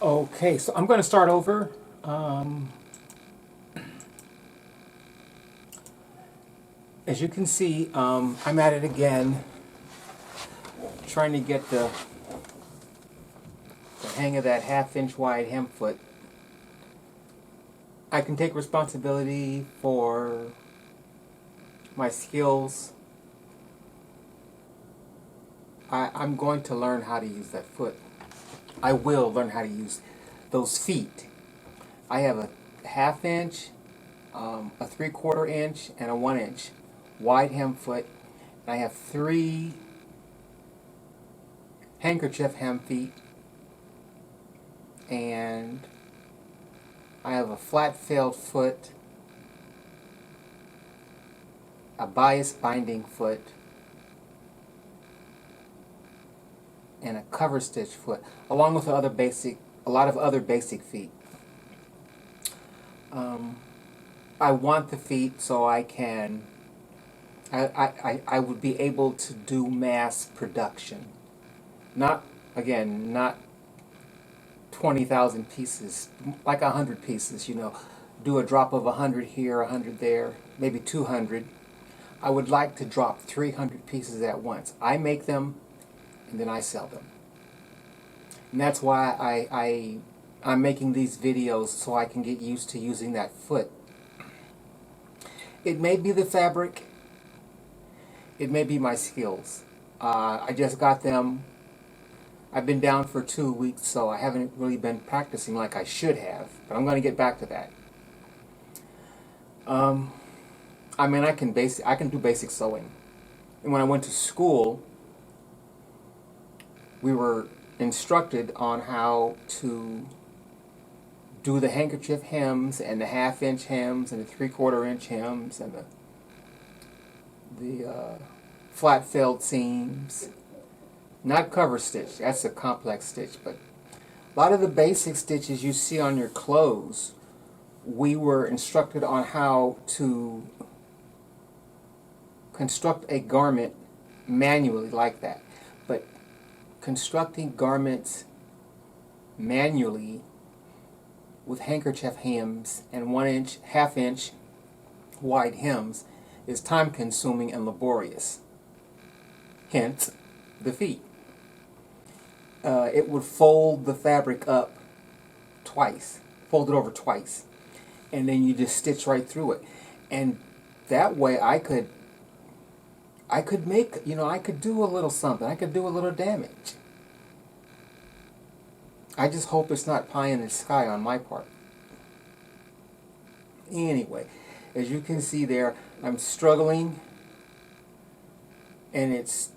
Okay, so I'm going to start over. As you can see, I'm at it again, trying to get the hang of that half-inch wide hem foot. I can take responsibility for my skills. I'm going to learn how to use that foot. I will learn how to use those feet. I have a half-inch, a three-quarter inch, and a 1 inch wide hem foot. And I have three handkerchief hem feet, and I have a flat-failed foot, a bias binding foot, and a cover stitch foot, along with a lot of other basic feet. I want the feet so I would be able to do mass production. Not, again, not 20,000 pieces, like 100 pieces, do a drop of 100 here, 100 there, maybe 200. I would like to drop 300 pieces at once. I make them and then I sell them. And that's why I'm making these videos so I can get used to using that foot. It may be the fabric, it may be my skills. I just got them. I've been down for 2 weeks, so I haven't really been practicing like I should have, but I'm going to get back to that. Um, I mean, I can do basic sewing. And when I went to school, we were instructed on how to do the handkerchief hems and the half-inch hems and the three-quarter-inch hems and the flat felled seams. Not cover stitch, that's a complex stitch, but a lot of the basic stitches you see on your clothes, we were instructed on how to construct a garment manually like that. But constructing garments manually with handkerchief hems and 1 inch, half-inch wide hems is time consuming and laborious. Hence, the feet. It would fold the fabric up twice, fold it over twice, and then you just stitch right through it. And that way I could make, I could do a little something. I could do a little damage. I just hope it's not pie in the sky on my part. Anyway, as you can see there, I'm struggling, and it's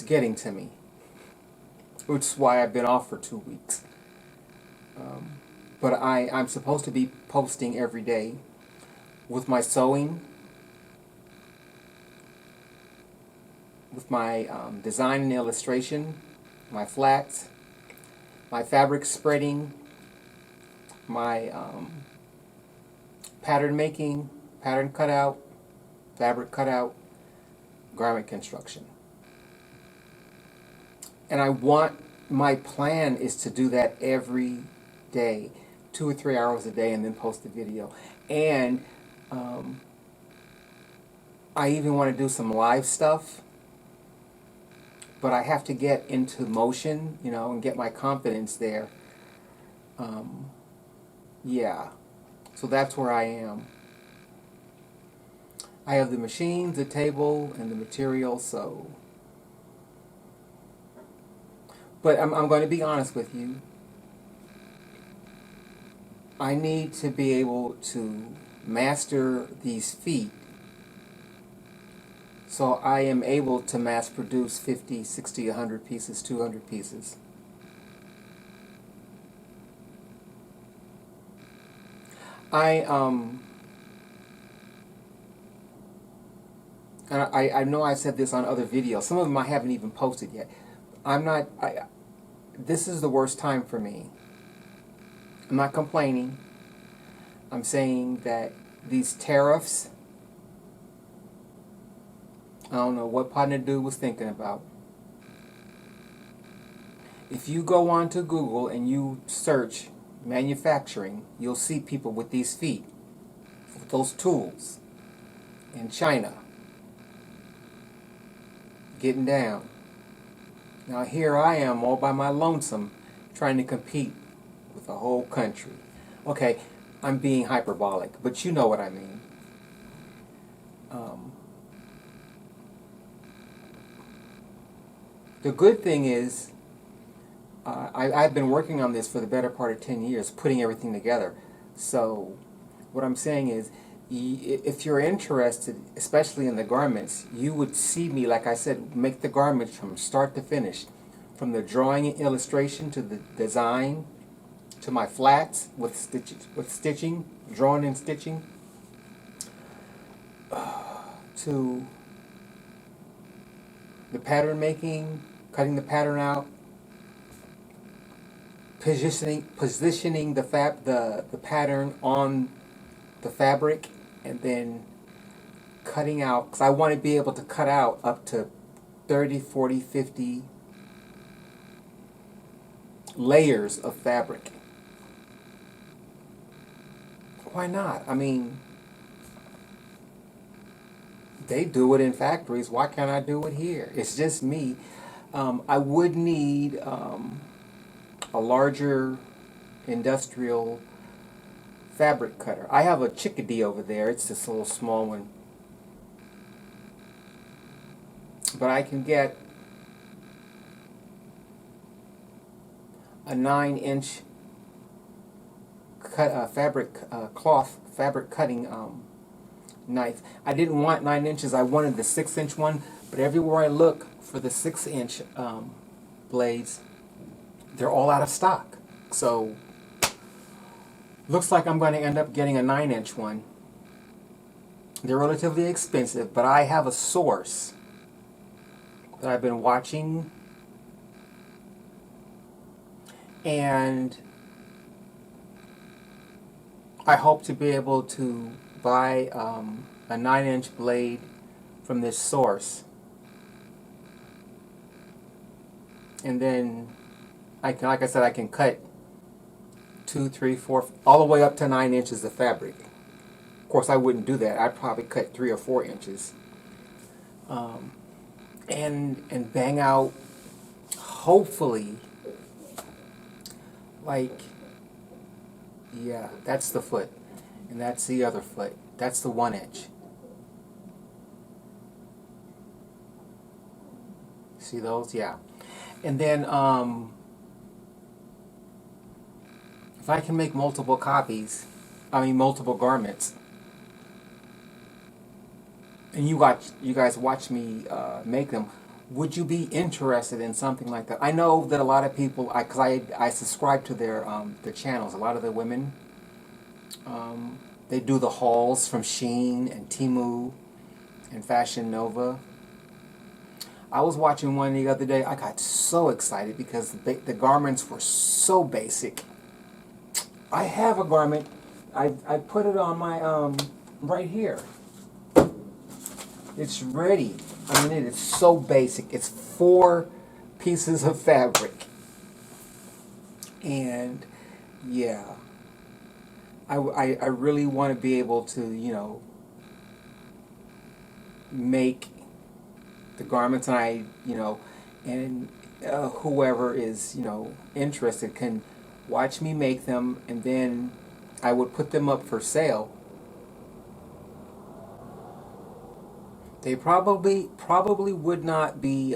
getting to me, which is why I've been off for 2 weeks. But I'm supposed to be posting every day with my sewing, with my design and illustration, my flats, my fabric spreading, my pattern making, pattern cutout, fabric cutout, garment construction. And my plan is to do that every day, 2 or 3 hours a day, and then post the video. And um, I even want to do some live stuff, but I have to get into motion, and get my confidence there. Um, yeah, so that's where I am. I have the machines, the table, and the material, so. But I'm going to be honest with you. I need to be able to master these feet so I am able to mass produce 50, 60, 100 pieces, 200 pieces. I and I know I said this on other videos. Some of them I haven't even posted yet. I'm not. This is the worst time for me. I'm not complaining. I'm saying that these tariffs, I don't know what Partner Dude was thinking about. If you go onto Google and you search manufacturing, you'll see people with these feet, with those tools, in China, getting down. Now here I am all by my lonesome trying to compete with the whole country. Okay, I'm being hyperbolic, but you know what I mean. Um, the good thing is, I've been working on this for the better part of 10 years, putting everything together. So what I'm saying is, if you're interested, especially in the garments, you would see me, like I said, make the garments from start to finish. From the drawing and illustration to the design, to my flats with stitching, drawing and stitching, to the pattern making, cutting the pattern out, positioning the pattern on the fabric, and then cutting out, because I want to be able to cut out up to 30, 40, 50 layers of fabric. Why not? I mean, they do it in factories. Why can't I do it here? It's just me. I would need a larger industrial fabric cutter. I have a Chickadee over there. It's this little small one. But I can get a 9-inch cloth fabric cutting knife. I didn't want 9 inches. I wanted the 6-inch one. But everywhere I look for the 6-inch blades, they're all out of stock. So looks like I'm going to end up getting a 9-inch one. They're relatively expensive, but I have a source that I've been watching, and I hope to be able to buy a 9-inch blade from this source, and then like I said, I can cut 2, 3, 4, all the way up to 9 inches of fabric. Of course, I wouldn't do that. I'd probably cut 3 or 4 inches, and bang out, hopefully, like, yeah, that's the foot, and that's the other foot. That's the 1 inch. See those? Yeah. And then if I can make multiple copies, multiple garments, and you guys watch me make them, would you be interested in something like that? I know that a lot of people, because I subscribe to their channels. A lot of the women, they do the hauls from Shein and Temu and Fashion Nova. I was watching one the other day. I got so excited because the garments were so basic. I have a garment. I put it on my right here. It's ready. I mean, it is so basic. It's 4 pieces of fabric, and yeah, I really want to be able to make the garments, and and whoever is interested can watch me make them, and then I would put them up for sale. They probably would not be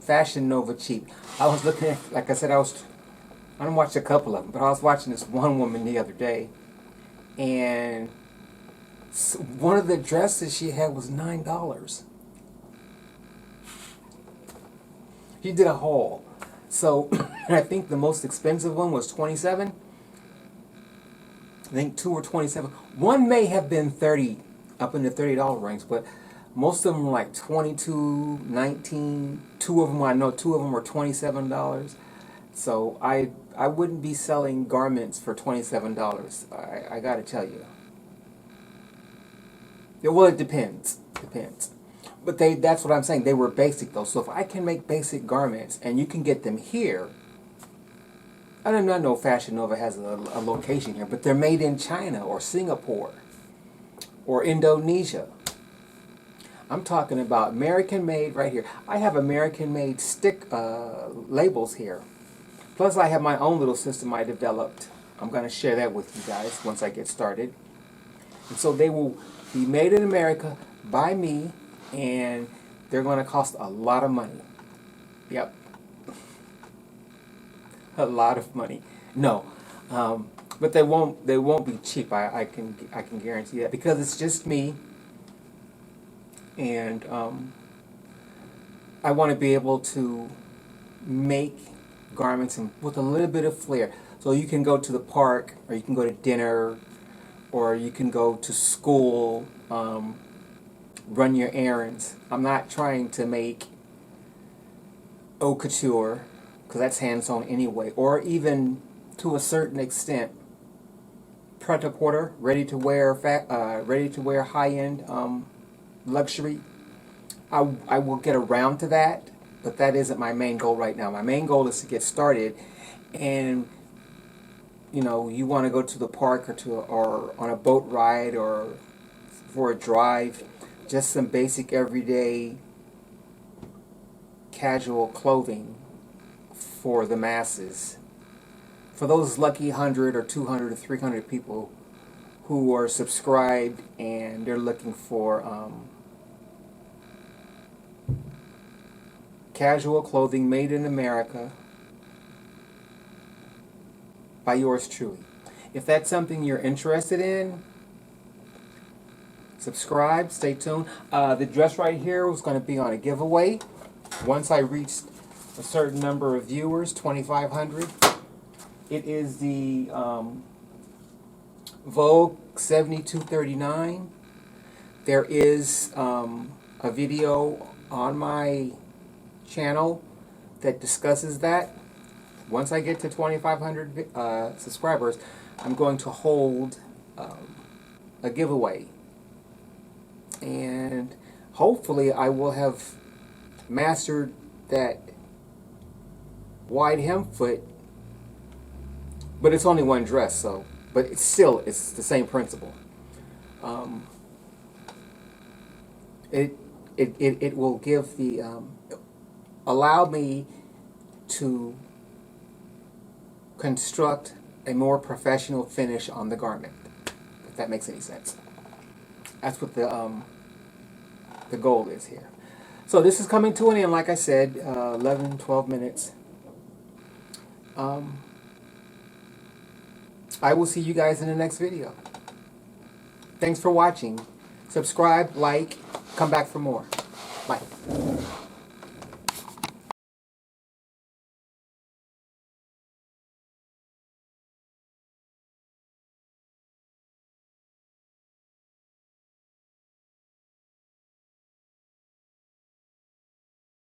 Fashion Nova cheap. I was looking at, like I said, I watched a couple of them, but I was watching this one woman the other day, and one of the dresses she had was $9. She did a haul. So I think the most expensive one was 27. I think 2 were 27. One may have been 30, up in the $30 range, but most of them were like 22, 19. Two of them were $27. So I wouldn't be selling garments for $27. I got to tell you. Yeah, well, it depends. But that's what I'm saying. They were basic though. So if I can make basic garments and you can get them here, I do not know Fashion Nova has a location here, but they're made in China or Singapore or Indonesia. I'm talking about American made right here. I have American made stick labels here. Plus I have my own little system I developed. I'm going to share that with you guys once I get started. And so they will be made in America by me, and they're going to cost a lot of money. Yep. A lot of money. No. But they won't be cheap. I can guarantee that, because it's just me, and I want to be able to make garments with a little bit of flair. So you can go to the park, or you can go to dinner, or you can go to school, run your errands. I'm not trying to make haute couture, because that's hands-on anyway, or even to a certain extent pret-a-porter, ready-to-wear high-end luxury. I will get around to that, but that isn't my main goal right now. My main goal is to get started, and you want to go to the park or on a boat ride or for a drive, just some basic everyday casual clothing for the masses. For those lucky 100 or 200 or 300 people who are subscribed and they're looking for casual clothing made in America by yours truly. If that's something you're interested in, subscribe, stay tuned. The dress right here was going to be on a giveaway. Once I reached a certain number of viewers, 2,500. It is the Vogue 7239. There is a video on my channel that discusses that. Once I get to 2,500 subscribers, I'm going to hold a giveaway. And hopefully I will have mastered that wide hem foot, but it's only one dress, so, but it's the same principle. It will give allow me to construct a more professional finish on the garment, if that makes any sense. That's what the goal is here. So this is coming to an end, like I said, 11, 12 minutes. I will see you guys in the next video. Thanks for watching. Subscribe, like, come back for more. Bye.